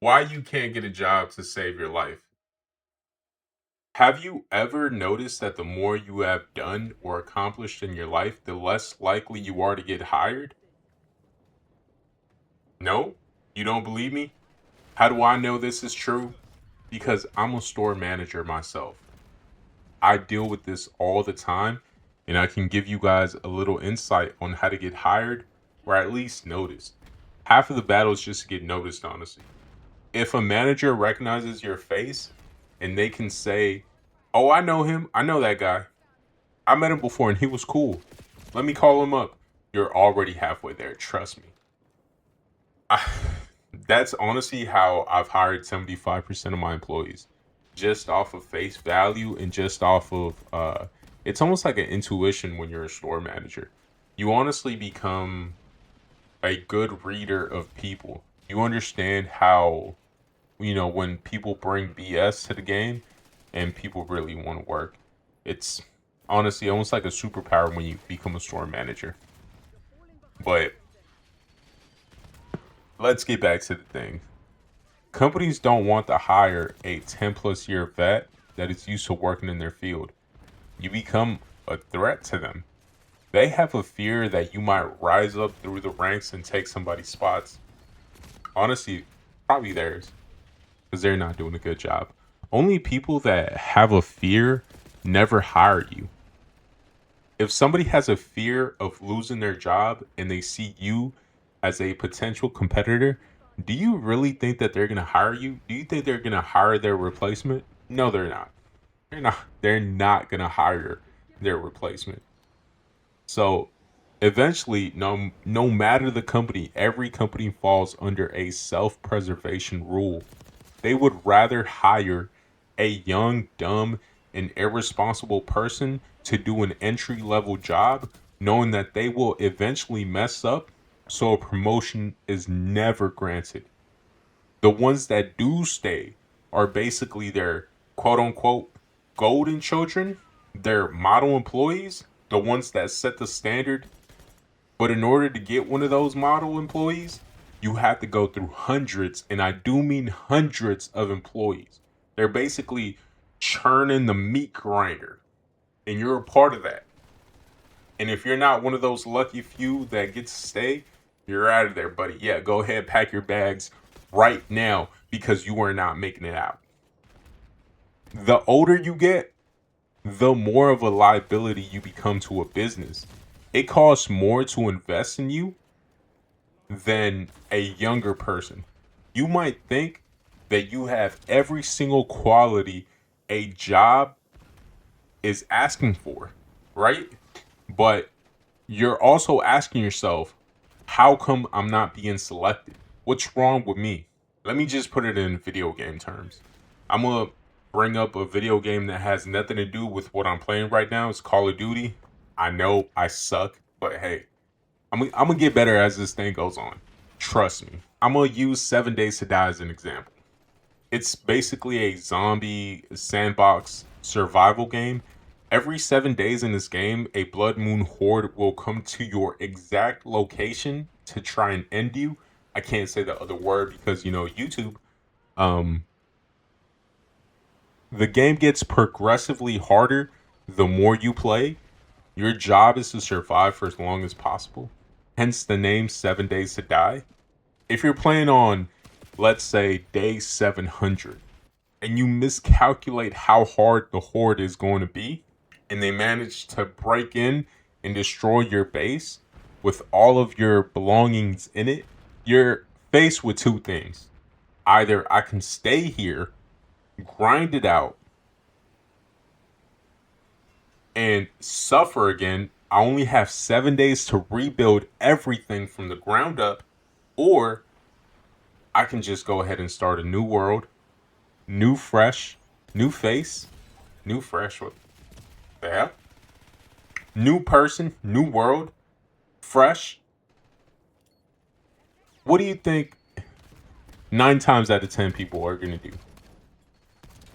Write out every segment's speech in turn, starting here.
Why you can't get a job to save your life? Have you ever noticed that the more you have done or accomplished in your life, the less likely you are to get hired? No? You don't believe me? How do I know this is true? Because I'm a store manager myself. I deal with this all the time, and I can give you guys a little insight on how to get hired or at least noticed. Half of the battle is just to get noticed, honestly. If a manager recognizes your face and they can say, "Oh, I know him. I know that guy. I met him before and he was cool. Let me call him up." You're already halfway there. Trust me. I, that's honestly how I've hired 75% of my employees, just off of face value and just off of it's almost like an intuition when you're a store manager. You honestly become a good reader of people. You understand how, when people bring BS to the game and people really want to work. It's honestly almost like a superpower when you become a store manager. But let's get back to the thing. Companies don't want to hire a 10 plus year vet that is used to working in their field. You become a threat to them. They have a fear that you might rise up through the ranks and take somebody's spots. Honestly, probably theirs, because they're not doing a good job. Only people that have a fear never hire you. If somebody has a fear of losing their job and they see you as a potential competitor, do you really think that they're going to hire you? Do you think they're going to hire their replacement? No, they're not. They're not going to hire their replacement. So eventually, no matter the company, every company falls under a self-preservation rule. They would rather hire a young, dumb, and irresponsible person to do an entry level job, knowing that they will eventually mess up, so a promotion is never granted. The ones that do stay are basically their quote unquote golden children, their model employees, the ones that set the standard. But in order to get one of those model employees, you have to go through hundreds, and I do mean hundreds of employees. They're basically churning the meat grinder, and you're a part of that. And if you're not one of those lucky few that gets to stay, you're out of there, buddy. Yeah, go ahead, pack your bags right now because you are not making it out. The older you get, the more of a liability you become to a business. It costs more to invest in you than a younger person. You might think that you have every single quality a job is asking for, right? But you're also asking yourself, how come I'm not being selected? What's wrong with me? Let me just put it in video game terms. I'm going to bring up a video game that has nothing to do with what I'm playing right now. It's Call of Duty. I know I suck, but hey, I'm gonna get better as this thing goes on. Trust me. I'm gonna use 7 Days to Die as an example. It's basically a zombie sandbox survival game. Every 7 days in this game, a blood moon horde will come to your exact location to try and end you. I can't say the other word because YouTube. Um, the game gets progressively harder the more you play. Your job is to survive for as long as possible. Hence the name 7 Days to Die. If you're playing on, let's say, day 700, and you miscalculate how hard the horde is going to be, and they manage to break in and destroy your base with all of your belongings in it, you're faced with two things. Either I can stay here, grind it out, and suffer again. I only have 7 days to rebuild everything from the ground up, or I can just go ahead and start a new world, new fresh, new face, new fresh. What the hell? New person, new world, fresh. What do you think 9 times out of 10 people are going to do?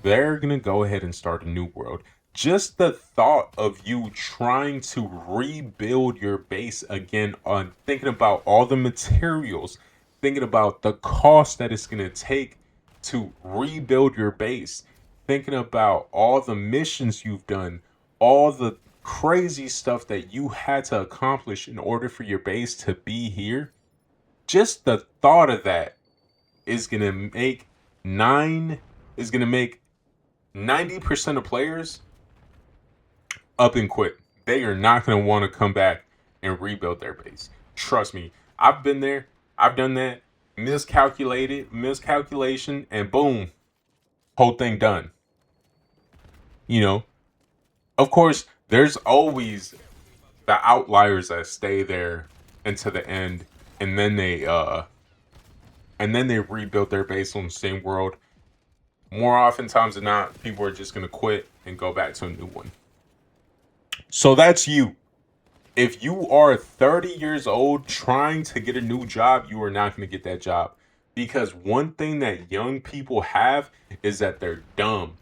They're going to go ahead and start a new world. Just the thought of you trying to rebuild your base again on thinking about all the materials thinking about the cost that it's going to take to rebuild your base, thinking about all the missions you've done, all the crazy stuff that you had to accomplish in order for your base to be here. Just the thought of that is going to make 90% of players up and quit. They are not going to want to come back and rebuild their base. Trust me, I've been there. I've done that. Miscalculation, and boom, whole thing done. You know, of course, there's always the outliers that stay there until the end, and then they rebuild their base on the same world. More oftentimes than not, people are just gonna quit and go back to a new one. So that's you. If you are 30 years old trying to get a new job, you are not going to get that job. Because one thing that young people have is that they're dumb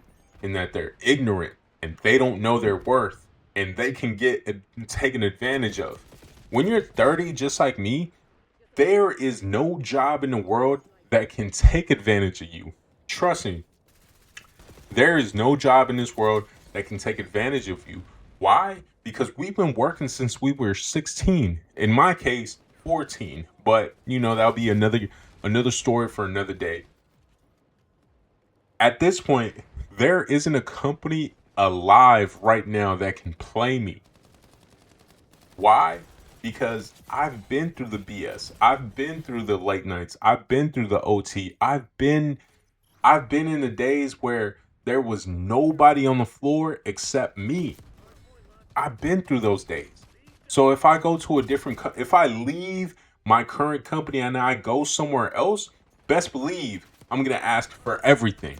and that they're ignorant and they don't know their worth and they can get taken advantage of. When you're 30, just like me, there is no job in the world that can take advantage of you. Trust me. There is no job in this world that can take advantage of you. Why? Because we've been working since we were 16. In my case, 14. But, that'll be another story for another day. At this point, there isn't a company alive right now that can play me. Why? Because I've been through the BS. I've been through the late nights. I've been through the OT. I've been in the days where there was nobody on the floor except me. I've been through those days. So if I go to if I leave my current company and I go somewhere else, best believe I'm going to ask for everything.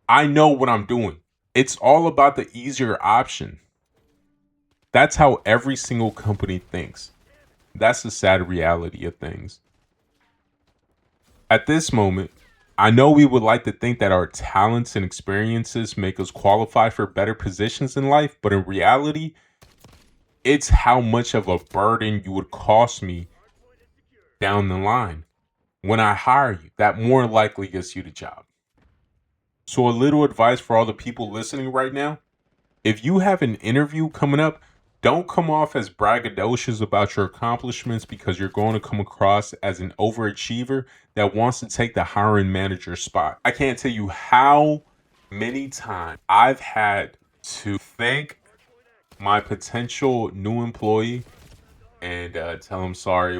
I know what I'm doing. It's all about the easier option. That's how every single company thinks. That's the sad reality of things. At this moment, I know we would like to think that our talents and experiences make us qualify for better positions in life, but in reality, it's how much of a burden you would cost me down the line. When I hire you, that more likely gets you the job. So a little advice for all the people listening right now. If you have an interview coming up, don't come off as braggadocious about your accomplishments because you're going to come across as an overachiever that wants to take the hiring manager's spot. I can't tell you how many times I've had to thank my potential new employee and tell him, sorry,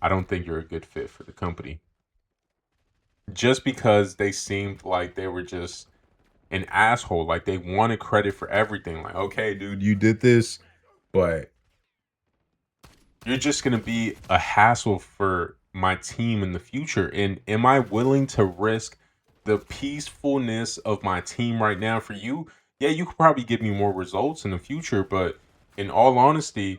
I don't think you're a good fit for the company. Just because they seemed like they were just an asshole, like they wanted credit for everything. Like, okay, dude, you did this, but you're just going to be a hassle for my team in the future. And am I willing to risk the peacefulness of my team right now for you? Yeah, you could probably give me more results in the future, but in all honesty,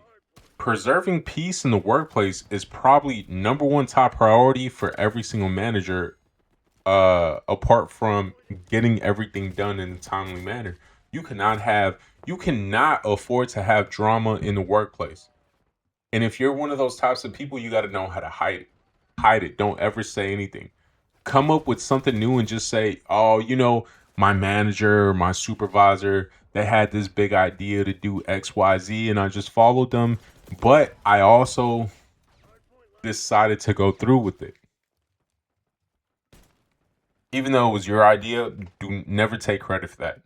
preserving peace in the workplace is probably number one top priority for every single manager, apart from getting everything done in a timely manner. You cannot afford to have drama in the workplace. And if you're one of those types of people, you got to know how to hide it. Hide it. Don't ever say anything. Come up with something new and just say, oh, my manager or my supervisor, they had this big idea to do XYZ and I just followed them. But I also decided to go through with it. Even though it was your idea, never take credit for that.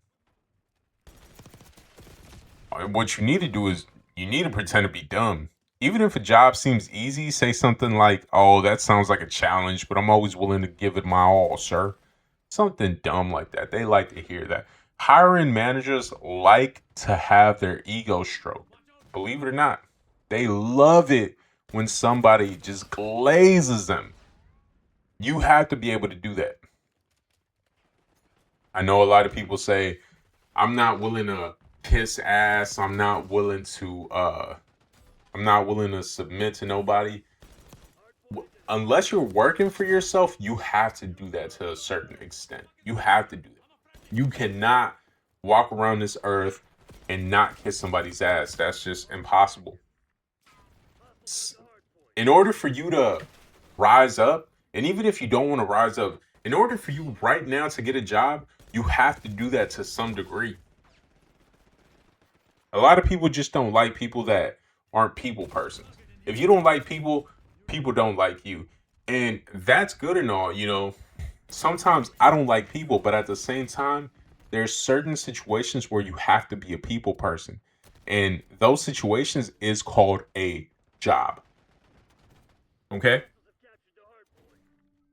What you need to do is you need to pretend to be dumb. Even if a job seems easy, say something like, oh, that sounds like a challenge, but I'm always willing to give it my all, sir. Something dumb like that. They like to hear that. Hiring managers like to have their ego stroked. Believe it or not, they love it when somebody just glazes them. You have to be able to do that. I know a lot of people say, I'm not willing to kiss ass. I'm not willing to submit to nobody. Unless you're working for yourself, you have to do that to a certain extent. You have to do that. You cannot walk around this earth and not kiss somebody's ass. That's just impossible. In order for you to rise up, and even if you don't want to rise up, in order for you right now to get a job, you have to do that to some degree. A lot of people just don't like people that aren't people persons. If you don't like people, people don't like you. And that's good and all, you know. Sometimes I don't like people, but at the same time, there's certain situations where you have to be a people person. And those situations is called a job. Okay?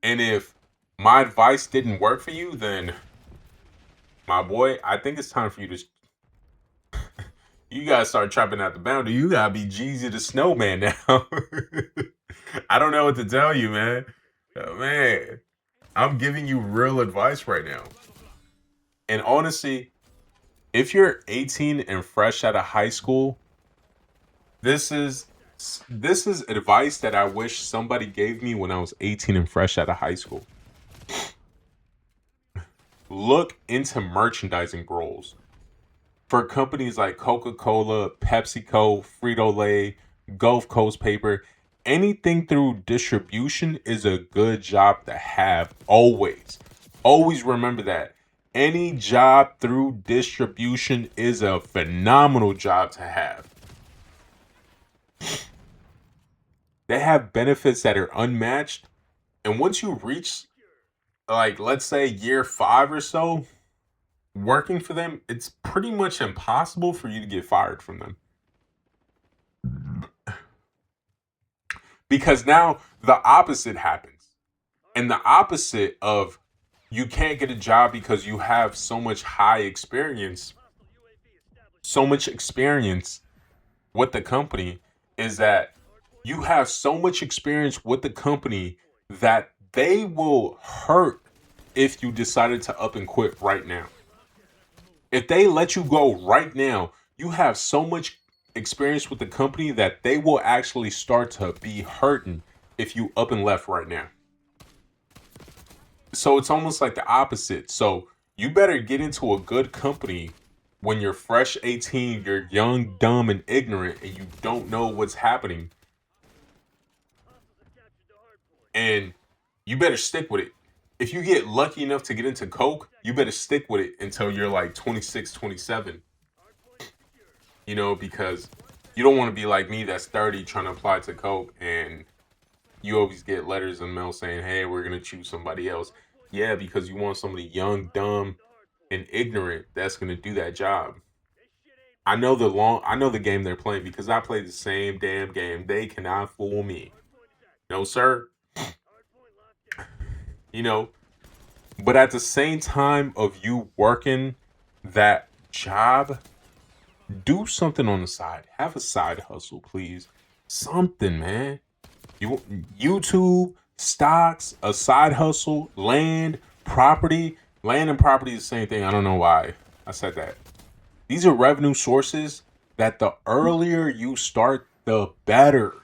And if my advice didn't work for you, then my boy, I think it's time for you to you gotta start chopping out the boundary. You gotta be Jeezy the Snowman now. I don't know what to tell you, man. Man, I'm giving you real advice right now. And honestly, if you're 18 and fresh out of high school, this is this is advice that I wish somebody gave me when I was 18 and fresh out of high school. Look into merchandising roles for companies like Coca-Cola, PepsiCo, Frito-Lay, Gulf Coast Paper. Anything through distribution is a good job to have always. Always remember that. Any job through distribution is a phenomenal job to have. They have benefits that are unmatched. And once you reach, like, let's say year 5 or so, working for them, it's pretty much impossible for you to get fired from them. Because now the opposite happens. And the opposite of you can't get a job because you have so much so much experience with the company is that you have so much experience with the company that they will hurt if you decided to up and quit right now. If they let you go right now, you have so much experience with the company that they will actually start to be hurting if you up and left right now. So it's almost like the opposite. So you better get into a good company when you're fresh 18, you're young, dumb, and ignorant, and you don't know what's happening. And you better stick with it. If you get lucky enough to get into Coke, you better stick with it until you're like 26, 27. You know, because you don't want to be like me that's 30 trying to apply to Coke and you always get letters in the mail saying, hey, we're going to choose somebody else. Yeah, because you want somebody young, dumb, and ignorant that's going to do that job. I know the game they're playing because I play the same damn game. They cannot fool me. No, sir. You know, but at the same time of you working that job, do something on the side. Have a side hustle, please. Something, man. You YouTube, stocks, a side hustle, land, property. Land and property is the same thing. I don't know why I said that. These are revenue sources that the earlier you start, the better.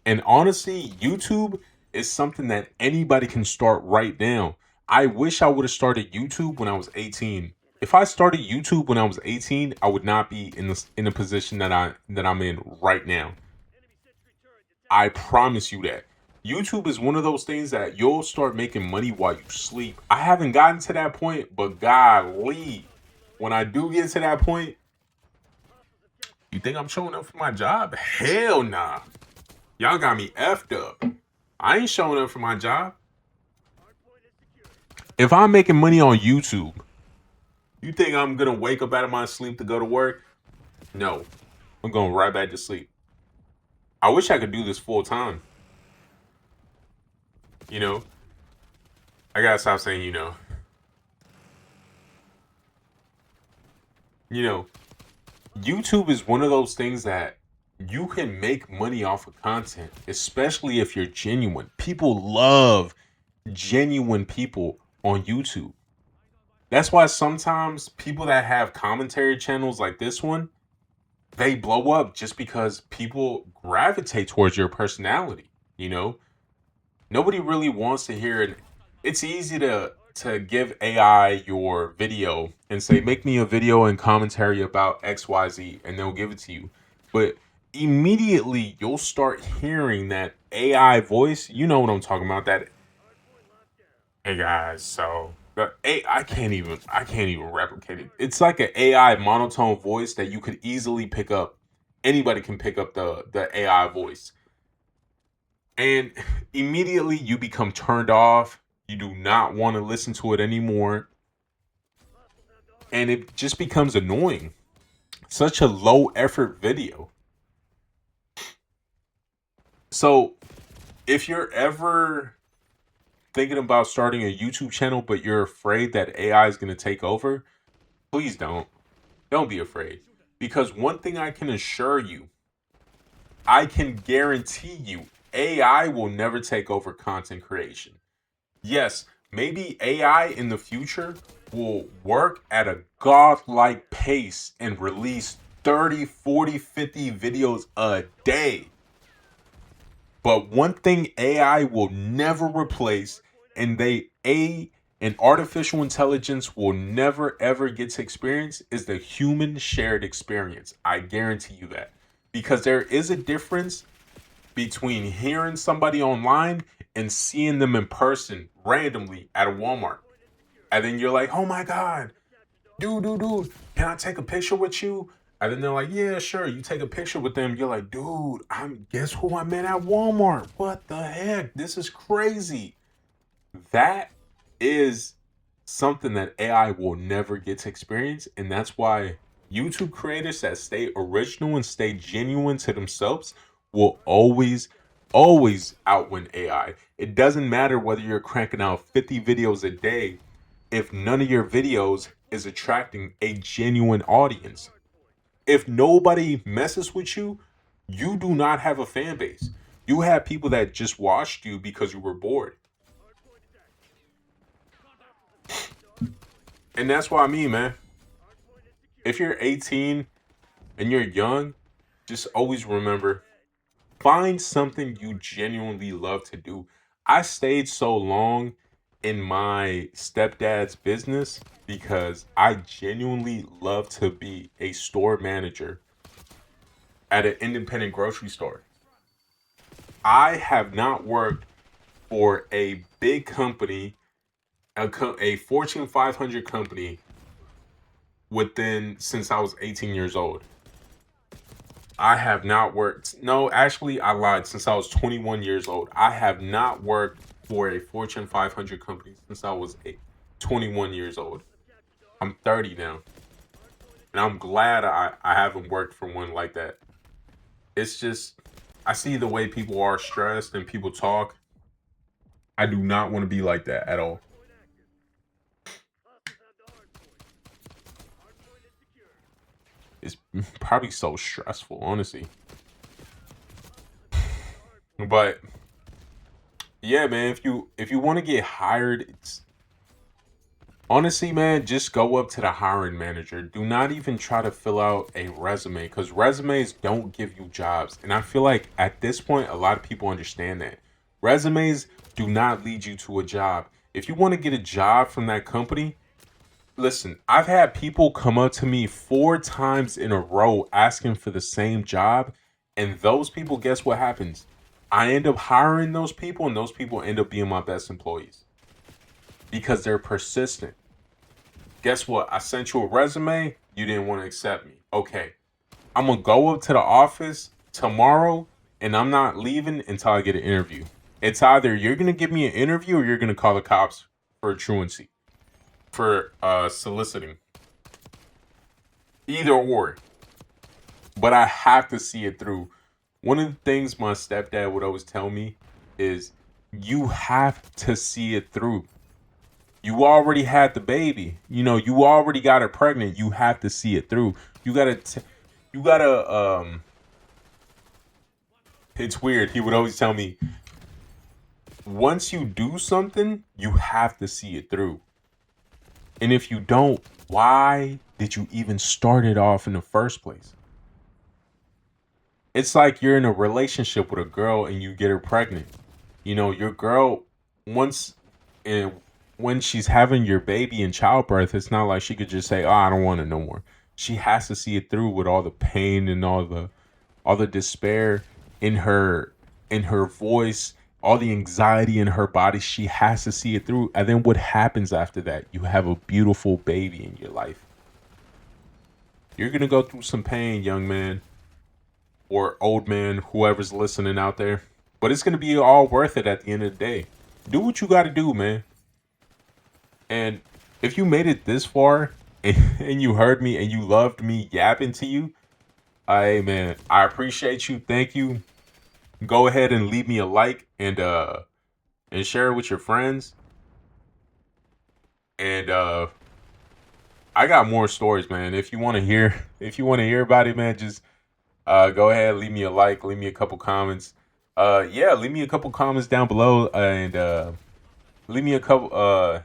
And honestly, YouTube is something that anybody can start right now. I wish I would have started YouTube when I was 18. If I started YouTube when I was 18, I would not be in the position that I'm in right now. I promise you that. YouTube is one of those things that you'll start making money while you sleep. I haven't gotten to that point, but golly, when I do get to that point, you think I'm showing up for my job? Hell nah. Y'all got me effed up. I ain't showing up for my job. If I'm making money on YouTube, you think I'm going to wake up out of my sleep to go to work? No. I'm going right back to sleep. I wish I could do this full time. You know, I got to stop saying, you know. You know, YouTube is one of those things that you can make money off of content, especially if you're genuine. People love genuine people on YouTube. That's why sometimes people that have commentary channels like this one, they blow up just because people gravitate towards your personality. You know, nobody really wants to hear it. It's easy to give AI your video and say, make me a video and commentary about XYZ, and they'll give it to you. But immediately you'll start hearing that AI voice. You know what I'm talking about? That, hey guys, so the I can't even replicate it. It's like an AI monotone voice that you could easily pick up. Anybody can pick up the AI voice. And immediately you become turned off. You do not want to listen to it anymore. And it just becomes annoying. Such a low effort video. So if you're ever thinking about starting a YouTube channel, but you're afraid that AI is going to take over, please don't. Don't be afraid. Because one thing I can assure you, I can guarantee you, AI will never take over content creation. Yes, maybe AI in the future will work at a godlike pace and release 30, 40, 50 videos a day. But one thing AI will never replace, and and artificial intelligence will never ever get to experience, is the human shared experience. I guarantee you that. Because there is a difference between hearing somebody online and seeing them in person randomly at a Walmart. And then you're like, oh my God, dude, can I take a picture with you? And then they're like, yeah, sure. You take a picture with them. You're like, dude, guess who I met at Walmart? What the heck? This is crazy. That is something that AI will never get to experience. And that's why YouTube creators that stay original and stay genuine to themselves will always outwin AI. It doesn't matter whether you're cranking out 50 videos a day if none of your videos is attracting a genuine audience. If nobody messes with you, you do not have a fan base. You have people that just watched you because you were bored. And that's what I mean, man. If you're 18 and you're young, just always remember, find something you genuinely love to do. I stayed so long in my stepdad's business because I genuinely love to be a store manager at an independent grocery store. I have not worked for a big company, a Fortune 500 company, since I was 18 years old. I have not worked. No, actually, I lied. Since I was 21 years old, I have not worked for a Fortune 500 company since I was 21 years old. I'm 30 now, and I'm glad I haven't worked for one like that. It's just, I see the way people are stressed and people talk. I do not want to be like that at all. It's probably so stressful, honestly. But yeah, man, if you want to get hired, it's honestly, man, just go up to the hiring manager. Do not even try to fill out a resume because resumes don't give you jobs. And I feel like at this point, a lot of people understand that. Resumes do not lead you to a job. If you want to get a job from that company, listen, I've had people come up to me 4 times in a row asking for the same job. And those people, guess what happens? I end up hiring those people, and those people end up being my best employees because they're persistent. Guess what? I sent you a resume. You didn't want to accept me. Okay. I'm going to go up to the office tomorrow and I'm not leaving until I get an interview. It's either you're going to give me an interview or you're going to call the cops for truancy, for soliciting. Either or. But I have to see it through. One of the things my stepdad would always tell me is you have to see it through. You already had the baby. You already got her pregnant. You have to see it through. You gotta it's weird. He would always tell me, once you do something, you have to see it through. And if you don't, why did you even start it off in the first place? It's like you're in a relationship with a girl and you get her pregnant. Your girl, once and when she's having your baby in childbirth, it's not like she could just say, "Oh, I don't want it no more." She has to see it through with all the pain and all the despair in her voice, all the anxiety in her body. She has to see it through. And then what happens after that? You have a beautiful baby in your life. You're going to go through some pain, young man or old man, whoever's listening out there. But it's going to be all worth it at the end of the day. Do what you got to do, man. And if you made it this far and you heard me and you loved me yapping to you, hey, man, I appreciate you. Thank you. Go ahead and leave me a like and share it with your friends. And I got more stories, man. If you want to hear about it, man, just go ahead, leave me a like, leave me a couple comments. Yeah, leave me a couple comments down below, and leave me a couple.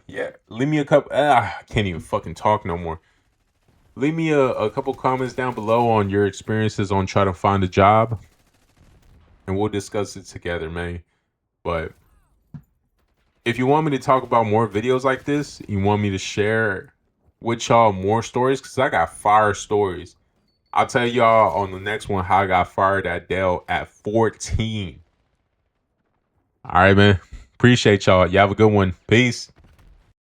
Leave me a couple. I can't even fucking talk no more. Leave me a couple comments down below on your experiences on trying to find a job, and we'll discuss it together, man. But if you want me to talk about more videos like this, you want me to share with y'all more stories, because I got fire stories. I'll tell y'all on the next one how I got fired at Dell at 14. All right, man. Appreciate y'all. You have a good one. Peace.